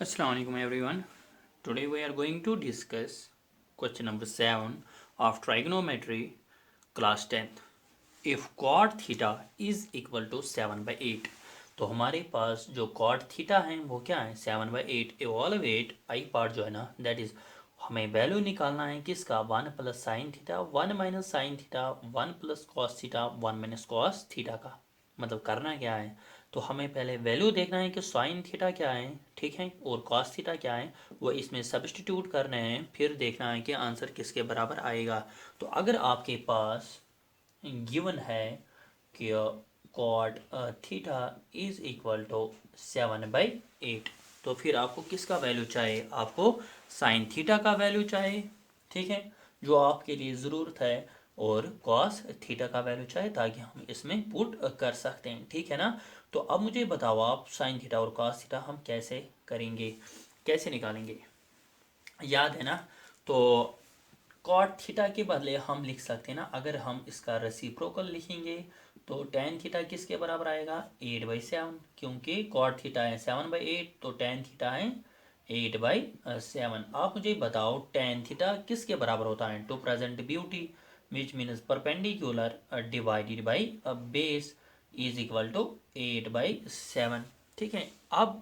Assalamu alaikum everyone. Today we are going to discuss question number 7 of trigonometry class 10th. If cot theta is equal to 7 by 8 तो हमारे पास जो cot theta है वो क्या है 7 by 8. evaluate I part जो है ना that is हमें वैल्यू निकालना है किसका 1 plus sine theta 1 minus sine theta 1 plus cos theta 1 minus cos theta का मतलब करना क्या है तो हमें पहले वैल्यू देखना है कि साइन थीटा क्या है ठीक है और कॉस थीटा क्या है वो इसमें सब्स्टिट्यूट करने हैं फिर देखना है कि आंसर किसके बराबर आएगा। तो अगर आपके पास गिवन है कि cot theta is equal to 7/8 तो फिर आपको किसका वैल्यू चाहिए आपको साइन थीटा का वैल्यू चाहिए ठीक है जो आपके लिए ज़रूरत है और कॉस थीटा का वैल्यू चाहिए ताकि हम इसमें पुट कर सकते हैं ठीक है ना। तो अब मुझे बताओ आप साइन थीटा और कॉस थीटा हम कैसे करेंगे कैसे निकालेंगे याद है ना। तो कॉट थीटा के बदले हम लिख सकते हैं ना अगर हम इसका रेसिप्रोकल लिखेंगे तो टेन थीटा किसके बराबर आएगा 8/7 क्योंकि कॉट थीटा है 7/8 तो टेन थीटा है 8/7। आप मुझे बताओ टेन थीटा किसके बराबर होता है to present beauty which means perpendicular divided by base is equal to 8/7 ठीक है। अब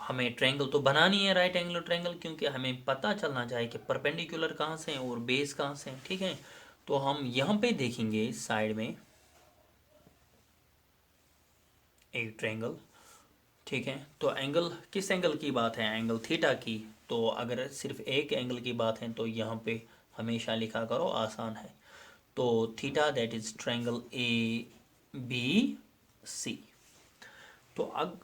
हमें ट्रायंगल तो बनानी है राइट एंगल ट्रायंगल क्योंकि हमें पता चलना चाहिए कि परपेंडिकुलर कहाँ से हैं और बेस कहाँ से हैं ठीक है। तो हम यहाँ पे देखेंगे साइड में एक ट्रायंगल ठीक है। तो एंगल किस एंगल की बात है एंगल थीटा की। तो अगर सिर्फ एक एंगल की बात है तो यहाँ पे हमेशा लिखा करो आसान है। तो theta that is triangle ABC। तो अब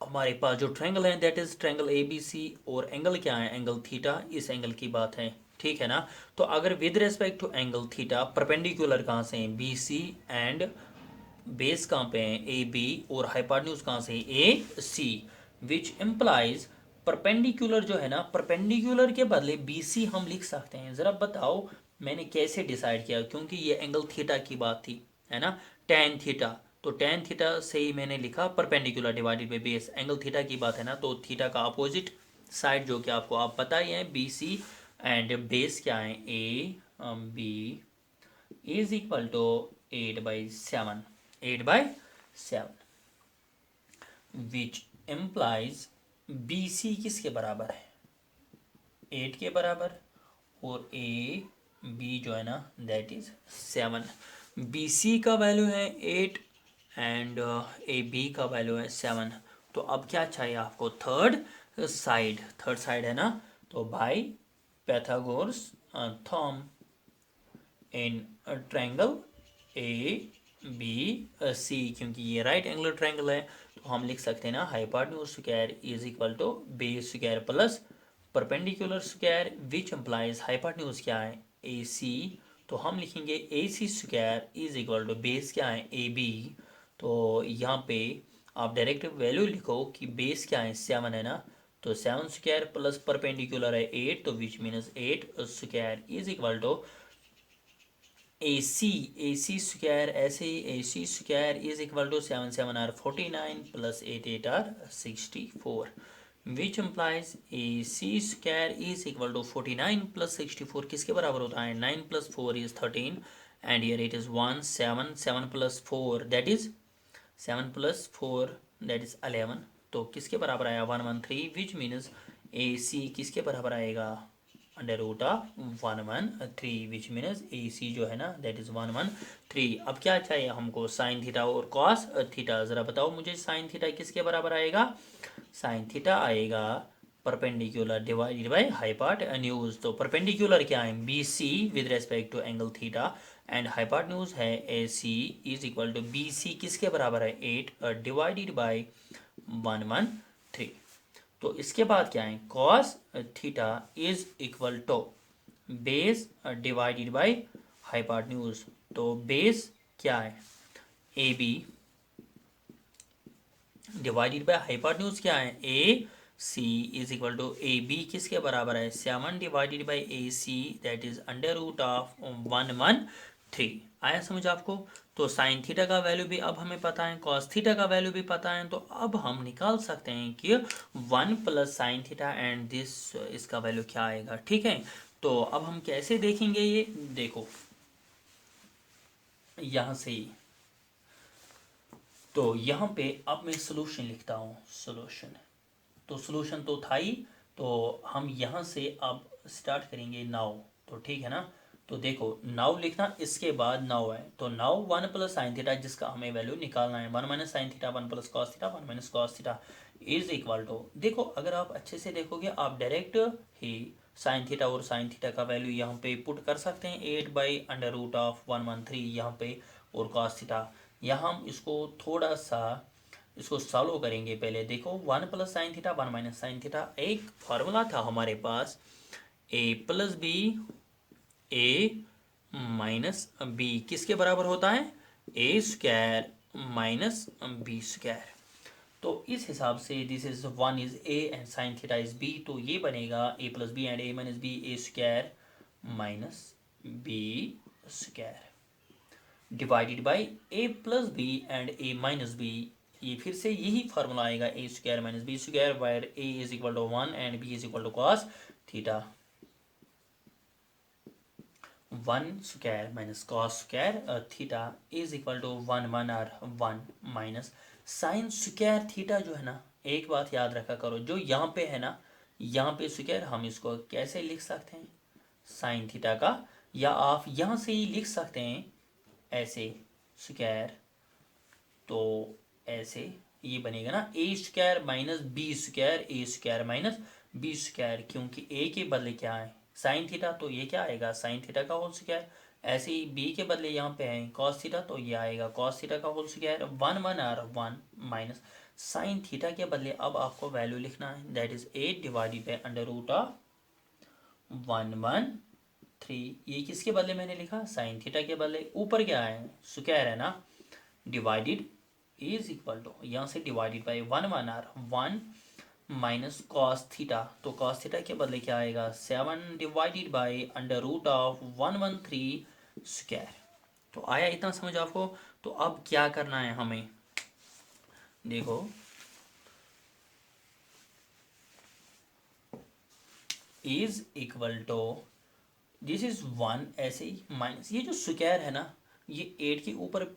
हमारे पास जो ट्रायंगल है दैट इज ट्रायंगल ABC और एंगल क्या है एंगल थीटा इस एंगल की बात है ठीक है ना। तो अगर with respect to angle theta perpendicular कहाँ से है BC एंड बेस कहाँ पे है AB और हाइपोटेन्यूज कहाँ से है AC विच इम्प्लाइज परपेंडिकुलर जो है ना परपेंडिकुलर के बदले BC हम लिख सकते हैं। ज़रा बताओ मैंने कैसे डिसाइड किया क्योंकि ये एंगल थीटा की बात थी है ना टेन थीटा तो टेन थीटा से ही मैंने लिखा perpendicular divided by base angle theta की बात है ना तो थीटा का अपोजिट साइड जो कि आपको आप पता ही है BC एंड बेस क्या है AB is equal to 8/7 which implies BC किसके बराबर है 8 के बराबर और AB जो है ना दैट इज 7। BC का वैल्यू है 8 एंड AB का वैल्यू है 7। तो अब क्या चाहिए आपको थर्ड साइड है ना। तो by Pythagoras theorem in triangle ABC क्योंकि ये राइट एंगुलर ट्रायंगल है तो हम लिख सकते हैं ना hypotenuse square is equal to base square plus perpendicular square which implies hypotenuse क्या है AC। तो हम लिखेंगे AC square is equal to base क्या है AB। तो यहाँ पे आप डायरेक्ट वैल्यू लिखो कि बेस क्या है 7 है ना। तो 7 स्क्वायर प्लस परपेंडिकुलर है 8 तो which means 8 square is equal to AC square ऐसे ही AC square is equal to 7 are 49 plus 8 are 64 which implies AC square is equal to 49 plus 64 किसके बराबर होता है 9 plus 4 is 13 and here it is 1 7 plus 4 that is 7 plus 4 that is 11। तो किसके बराबर आया 113 विच मीन्स AC किसके बराबर आएगा under root of 113 which means AC जो है ना दैट इज 113। अब क्या चाहिए हमको साइन थीटा और कॉस थीटा। ज़रा बताओ मुझे साइन थीटा किसके बराबर आएगा साइन थीटा आएगा परपेंडिकुलर डिवाइडेड बाय हाइपोटेन्यूज। तो परपेंडिकुलर क्या है BC with respect to angle theta and hypotenuse है AC is equal to BC किसके बराबर है 8 डिवाइडेड बाय 113। तो इसके बाद क्या है cos theta is equal to base divided by hypotenuse. तो बेस क्या है AB डिवाइडेड बाय हाइपोटेन्यूज क्या है AC is equal to AB किसके बराबर है 7 divided by AC that is under root of 113। आया समझ आपको? तो साइन थीटा का वैल्यू भी अब हमें पता है, कॉस थीटा का वैल्यू भी पता है, तो अब हम निकाल सकते हैं कि 1 plus sine theta and this, इसका वैल्यू क्या आएगा। ठीक है, तो अब हम कैसे देखेंगे ये, देखो यहाँ से ही, तो यहाँ पे अब मैं सोल्यूशन लिखता हूँ, सोल्यूशन, तो सोल्यूशन तो था ही, तो हम यहाँ से अब स्टार्ट करेंगे नाउ, तो ठीक है ना। तो देखो नाउ लिखना, इसके बाद नाउ है, तो नाउ 1 प्लस साइन थीटा जिसका हमें वैल्यू निकालना है, 1 minus sine theta 1 plus cos theta 1 minus cos theta is equal to, देखो अगर आप अच्छे से देखोगे आप डायरेक्ट ही साइन थीटा और साइन थीटा का वैल्यू यहाँ पे पुट कर सकते हैं, 8/√113 यहाँ पे, और कॉस थीटा, यहाँ हम इसको थोड़ा सा इसको सॉल्व करेंगे। पहले देखो 1 plus sine theta 1 minus sine theta, एक फॉर्मूला था हमारे पास, a plus b a minus b किसके बराबर होता है, a square minus b square. तो इस हिसाब से this is 1 is a and sine theta is b, तो ये बनेगा a plus b and a minus b, a square minus b square divided by a plus b and a minus b, ये फिर से यही फार्मूला आएगा, a square minus b square, where a is equal to 1 and b is equal to cos theta, 1 square minus cos square theta is equal to 1 और 1 minus sine square theta, जो है ना, एक बात याद रखा करो, जो यहाँ पे है ना, यहाँ पे स्क्वायर, हम इसको कैसे लिख सकते हैं, साइन थीटा का, या आप यहाँ से ही लिख सकते हैं ऐसे स्क्वायर, तो ऐसे ये बनेगा ना, ए स्क्वायर माइनस बी स्क्वायर, ए स्क्वायर माइनस बी स्क्वायर, क्योंकि ए के बदले क्या है साइन थीटा, तो ये क्या आएगा साइन थीटा का होल स्क्वायर, ऐसे ही बी के बदले यहाँ पे है कॉस थीटा, तो ये आएगा कॉस थीटा का होल स्क्वायर, 1 और 1 माइनस साइन थीटा के बदले अब आपको वैल्यू लिखना है, दैट इज 8 डिवाइडेड बाई √113, ये किसके बदले मैंने लिखा, साइन थीटा के बदले, ऊपर क्या है स्क्वायर है ना, डिवाइडेड इज इक्वल टू, यहाँ से डिवाइडेड बाई 1 और 1 माइनस कॉस थीटा, तो कॉस थीटा के बदले क्या आएगा 7 डिवाइडेड बाई √113 स्क्वायर। तो आया इतना समझ आपको? तो अब क्या करना है हमें, देखो is equal to, this is 1 ऐसे ही माइनस, ये जो स्क्वायर है ना, ये 8 के ऊपर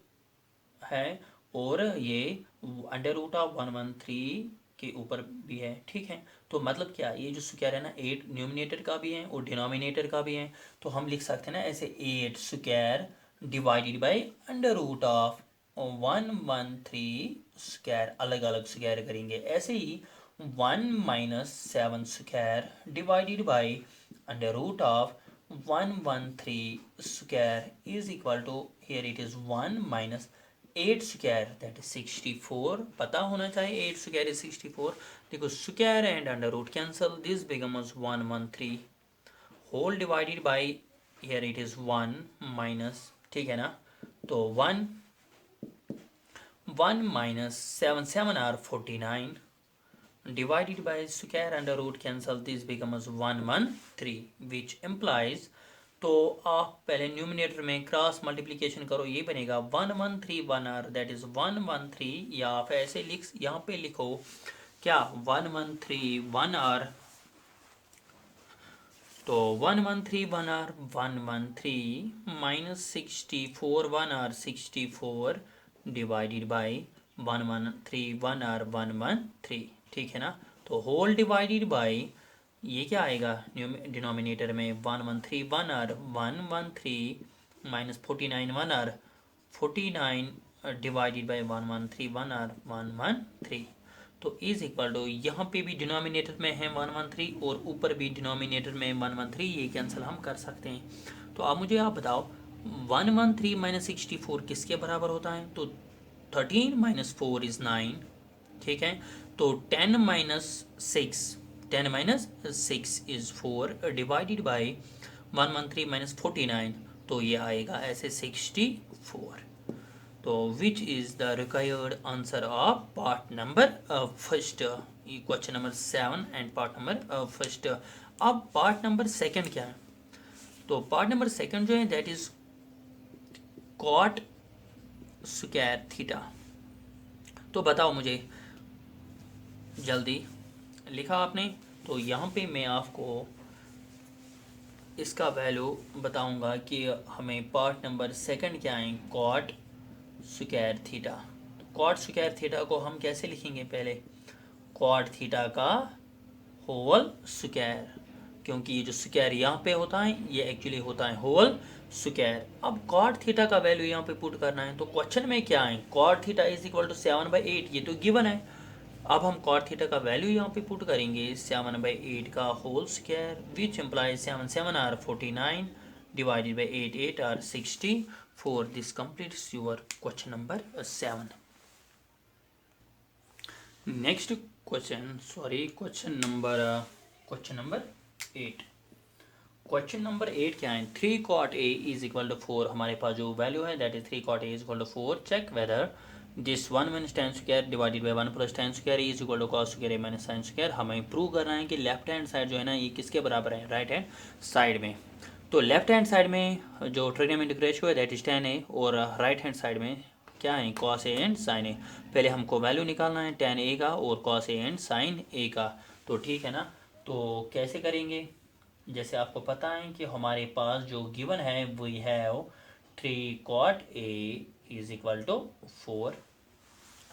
है, और ये √113 के ऊपर भी है, ठीक है। तो मतलब क्या, ये जो स्क्वायर है ना, 8 न्यूमिनेटर का भी है और डिनोमिनेटर का भी है, तो हम लिख सकते हैं ना ऐसे 8 स्क्वायर डिवाइडेड बाई √113 स्क्वायर, अलग अलग स्क्वायर करेंगे, ऐसे ही 1 minus 7 square divided by √113 square is equal to, here it is 1 minus 8 square that is 64, पता होना चाहिए 8 स्क्वायर इज 64, देखो square and under root cancel, this becomes 113 whole divided by, here it is 1 minus, ठीक है ना, तो 1 minus 7 7 are 49 divided by square under root cancel, this becomes 113 which implies, तो आप पहले न्यूमिनेटर में क्रॉस मल्टीप्लिकेशन करो, ये बनेगा 1131r, दैट इज 113, या आप ऐसे लिख, यहाँ पे लिखो क्या 1131r, तो 1131r 113 minus 64 1r 64 divided by 1131r 113, ठीक है ना, तो होल डिवाइडेड बाई, ये क्या आएगा डिनोमिनेटर में 1131 और 113 माइनस 49 1 और 49 डिवाइडेड बाई 1131 और 113, तो इज इक्वल टू, यहाँ पे भी डिनोमिनेटर में है 113 और ऊपर भी डिनोमिनेटर में 113, ये कैंसिल हम कर सकते हैं। तो अब मुझे आप बताओ 113 माइनस 64 किसके बराबर होता है, तो 13 माइनस 4 इज 9, ठीक है, तो 10 minus 6 is 4 divided by 113 minus 49, तो ये आएगा ऐसे 64, तो which is the required answer of part number first, question number 7 and part number first. अब पार्ट नंबर सेकंड क्या है, तो पार्ट नंबर सेकंड जो है that is cot square theta. तो बताओ मुझे जल्दी, लिखा आपने? तो यहाँ पे मैं आपको इसका वैल्यू बताऊंगा कि हमें पार्ट नंबर सेकंड क्या है, कॉट स्क्वायर थीटा। तो कॉट स्क्वायर थीटा को हम कैसे लिखेंगे? पहले कॉट थीटा का होल स्क्वायर, क्योंकि ये जो स्क्वायर यहाँ पे होता है ये एक्चुअली होता है होल स्क्वायर। अब कॉट थीटा का वैल्यू यहाँ पे पुट करना है। तो क्वेश्चन में क्या है, cot theta is equal to 7/8, ये तो गिवन है। अब हम कॉट थीटा का वैल्यू यहाँ पे पुट करेंगे 7/8 का whole square, which implies 7 7 are 49 divided by 8 8 are 64। This completes your question number 7। Next question, question number 8। Question number 8 क्या है, 3 cot A is equal to 4। हमारे पास जो वैल्यू है that is 3 cot A is equal to 4। Check whether this 1 minus tan square divided by 1 plus tan square is equal to cos square A minus sin square. हमें prove करना है कि left hand side जो है ना ये किसके बराबर है, राइट हैंड साइड में। तो लेफ्ट हैंड साइड में जो ट्रिग्नोमेट्रिक रेशियो है दैट इज tan A, और राइट हैंड साइड में क्या है, cos A and sin A। पहले हमको वैल्यू निकालना है tan A का और cos A and sin A का। तो ठीक है ना, तो कैसे करेंगे? जैसे आपको पता है कि हमारे पास जो गिवन है वही है 3 cot A is equal to 4।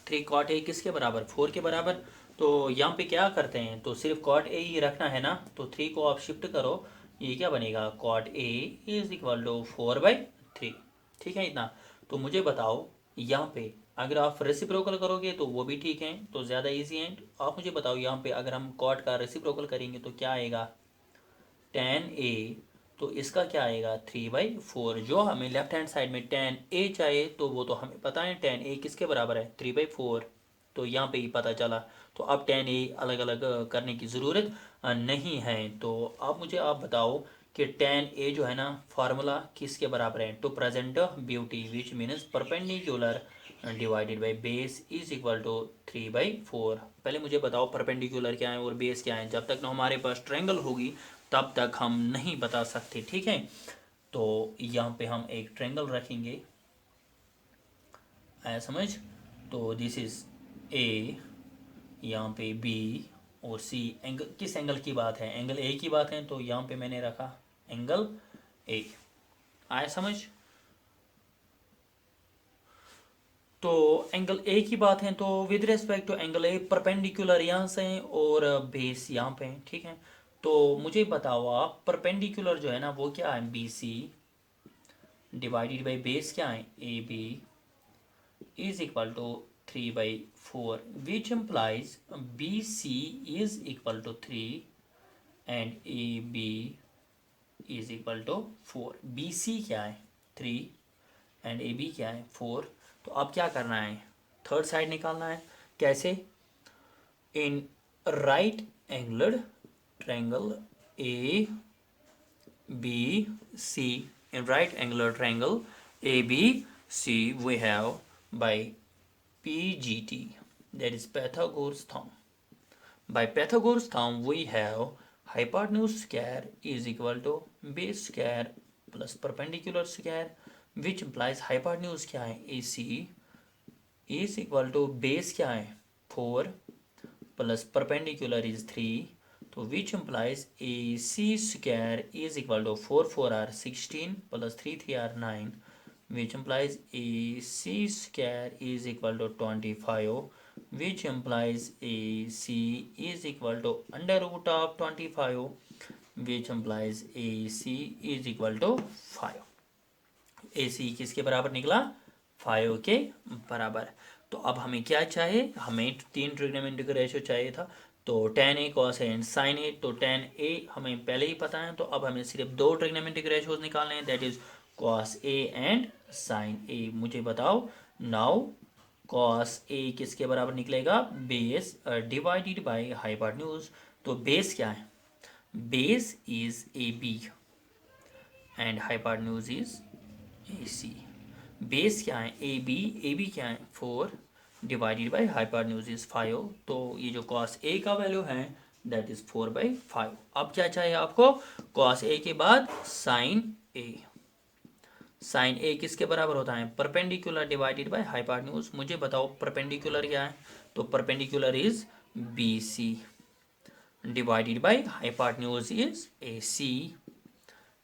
3 cot A किसके बराबर, 4 के बराबर। तो यहाँ पे क्या करते हैं, तो सिर्फ cot A ही रखना है ना, तो 3 को आप शिफ्ट करो, ये क्या बनेगा, cot A is equal to 4/3। ठीक है इतना। तो मुझे बताओ यहाँ पे अगर आप रेसिप्रोकल करोगे तो वो भी ठीक है, तो ज़्यादा इजी है। आप मुझे बताओ यहाँ पे अगर हम cot का रेसिप्रोकल करेंगे तो क्या आएगा, tan A। तो इसका क्या आएगा 3/4। जो हमें लेफ्ट हैंड साइड में tan A चाहिए तो वो तो हमें पता है tan A किसके बराबर है, 3/4। तो यहाँ पे ही पता चला। तो अब tan A अलग अलग करने की ज़रूरत नहीं है। तो अब मुझे आप बताओ कि tan A जो है ना फार्मूला किसके बराबर है, to present beauty which means perpendicular divided by base is equal to 3/4। पहले मुझे बताओ परपेंडिकुलर क्या है और बेस क्या है। जब तक ना हमारे पास ट्रायंगल होगी तब तक हम नहीं बता सकते, ठीक है। तो यहाँ पे हम एक ट्रायंगल रखेंगे, आया समझ। तो दिस इज ए, यहाँ पे बी और सी। एंगल किस एंगल की बात है, एंगल ए की बात है, तो यहाँ पे मैंने रखा एंगल ए, आया समझ। तो एंगल ए की बात है तो with respect to angle A perpendicular यहाँ से और बेस यहाँ पे, ठीक है। तो मुझे बताओ आप परपेंडिकुलर जो है ना वो क्या है, B C divided by base क्या है, A B is equal to 3/4 which implies B C is equal to 3 and A B is equal to 4। B C क्या है 3 एंड ए बी क्या है 4। तो अब क्या करना है, थर्ड साइड निकालना है। कैसे, in right angled triangle A B C, in right angular triangle ABC we have by PGT, that is Pythagoras theorem. By Pythagoras theorem we have hypotenuse square is equal to base square plus perpendicular square, which implies hypotenuse क्या है AC is equal to base क्या है 4 plus perpendicular is 3, तो which implies AC square is equal to 4 4 are 16 plus 3 3 are 9, which implies AC square is equal to 25, which implies AC is equal to under root of 25, which implies AC is equal to 5। AC किसके बराबर निकला, 5 के बराबर। तो अब हमें क्या चाहिए, हमें 3 ट्रिग्नोमेट्रिक रेशियो चाहिए था। तो tan A cos A and sin A, तो tan A हमें पहले ही पता है, तो अब हमें सिर्फ 2 ट्रिग्नोमेट्रिक रेशियोज निकालने हैं, that is cos A and sin A। मुझे बताओ नाउ cos A किसके बराबर निकलेगा, बेस डिवाइडेड बाय हाइपोटेन्यूज। तो बेस क्या है, base is AB and hypotenuse is AC। Base क्या है ए बी क्या है 4 डिवाइडेड बाई हाइपोटेन्यूज इज 5। तो ये जो cos A का वैल्यू है दैट इज 4/5। अब क्या चाहिए आपको, cos A के बाद sin A। साइन ए किसके बराबर होता है, परपेंडिकुलर डिवाइडेड बाय हाइपोटेन्यूज। मुझे बताओ परपेंडिकुलर क्या है, तो perpendicular is B C divided by hypotenuse is A C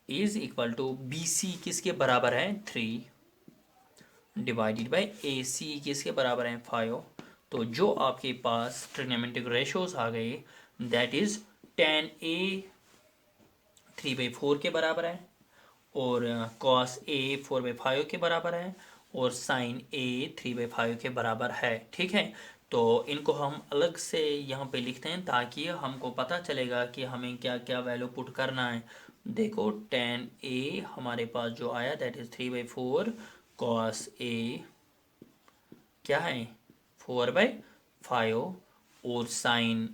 is equal to B C किसके बराबर है 3 डिवाइडेड बाय ए सी किसके बराबर है 5। तो जो आपके पास ट्रिग्नोमेट्रिक रेशियोज आ गए दैट इज tan ए 3/4 के बराबर है, और cos ए 4/5 के बराबर है, और sin ए 3/5 के बराबर है। ठीक है, तो इनको हम अलग से यहाँ पे लिखते हैं ताकि हमको पता चलेगा कि हमें क्या क्या वैल्यू पुट करना है। देखो tan ए हमारे पास जो आया दैट इज 3/4, cos ए क्या है 4/5, और साइन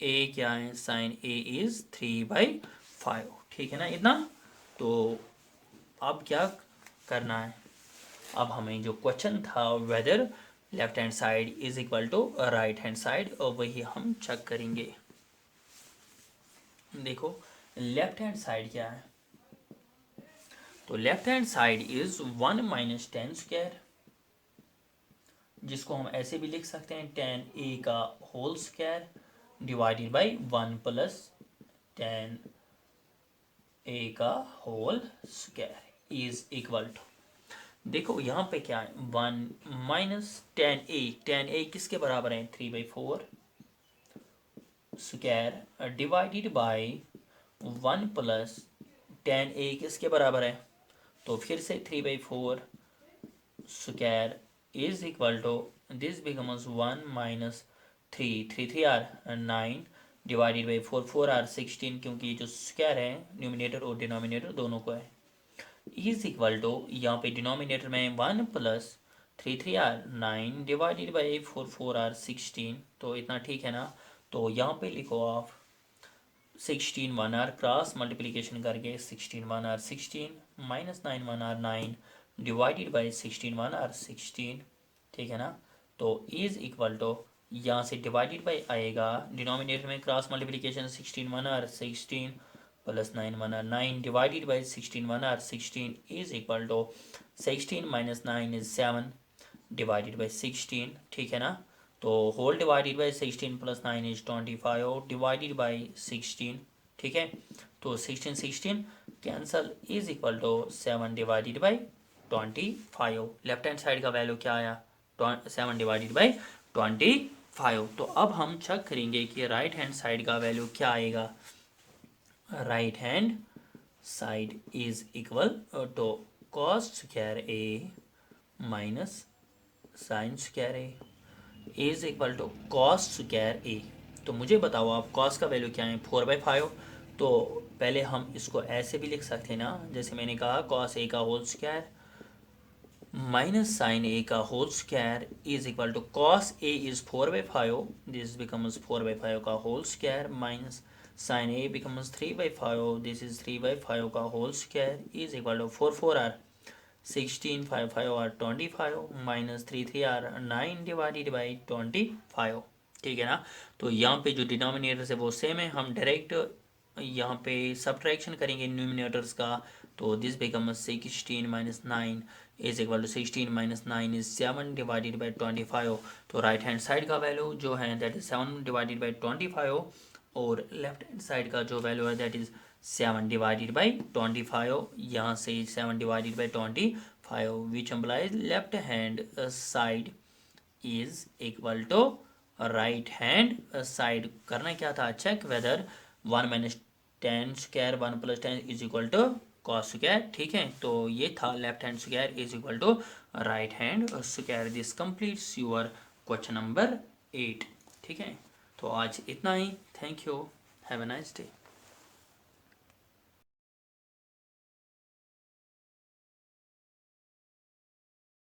ए क्या है, साइन ए इज 3/5। ठीक है ना इतना। तो अब क्या करना है, अब हमें जो क्वेश्चन था whether left hand side is equal to right hand side, और वही हम चेक करेंगे। देखो लेफ्ट हैंड साइड क्या है, तो left hand side is 1 minus tan square, जिसको हम ऐसे भी लिख सकते हैं tan ए का whole square divided by 1 plus tan A का whole square is equal to, देखो यहाँ पे क्या है 1 माइनस tan ए किसके बराबर है 3/4 square divided by 1 plus tan A किसके बराबर है, तो फिर से 3/4 square is equal to this becomes 1 minus 3 are 9 divided by 4 are 16, क्योंकि ये जो स्क्वायर है न्यूमिनेटर और डिनोमिनेटर दोनों को है, इज इक्वल टू यहाँ पे डिनोमिनेटर में 1 plus 3 are 9 divided by 4 are 16, तो इतना ठीक है ना। तो यहाँ पे लिखो आप 16 1 आर क्रॉस मल्टीप्लीकेशन करके 16 1 are 16 minus 9 1 are 9 divided by 16 1 are 16। ठीक है ना, तो इज इक्वल टू यहाँ से डिवाइडेड बाई आएगा, डिनोमिनेटर में cross multiplication 16 1 are 16 plus 9 1 are 9 divided by 16 1 are 16 is equal to 16 minus 9 is 7 divided by 16। ठीक है ना, तो whole divided by 16 plus 9 is 25 divided by 16। ठीक है, तो 16 cancel is equal to 7 divided by 25। Left hand side का value क्या आया 7 डिवाइडेड बाई 25। तो अब हम चेक करेंगे कि राइट हैंड साइड का वैल्यू क्या आएगा। Right hand side is equal to cos square a minus sine square a is equal to cos square a. तो मुझे बताओ आप cos का वैल्यू क्या है 4/5, तो पहले हम इसको ऐसे भी लिख सकते हैं ना, जैसे मैंने कहा cos ए का whole square minus sine A का whole square is equal to cos A is 4/5, this becomes 4/5 का whole square minus sine A becomes 3/5, this is 3/5 का whole square is equal to 4 are 16 5 are 25 minus 3 are 9 divided by 25। ठीक है ना, तो यहाँ पे जो डिनोमिनेटर्स है वो सेम है, हम डायरेक्ट यहाँ पे सब्ट्रैक्शन करेंगे न्यूमिनेटर्स का, तो this becomes 16 minus 9 is equal to 16 minus 9 is 7 divided by 25। तो राइट हैंड साइड का वैल्यू जो है दैट इज 7 डिवाइडेड बाई 25, और लेफ्ट हैंड साइड का जो वैल्यू है दैट इज 7 डिवाइडेड बाई 25। यहाँ से 7 divided by 25 which implies left hand side is equal to right hand side. करना क्या था, check whether 1 minus tan square 1 plus tan is equal to cos square. ठीक है, तो ये था left hand square is equal to right hand square. This completes your question number 8। ठीक है, तो आज इतना ही। Thank you, have a nice day.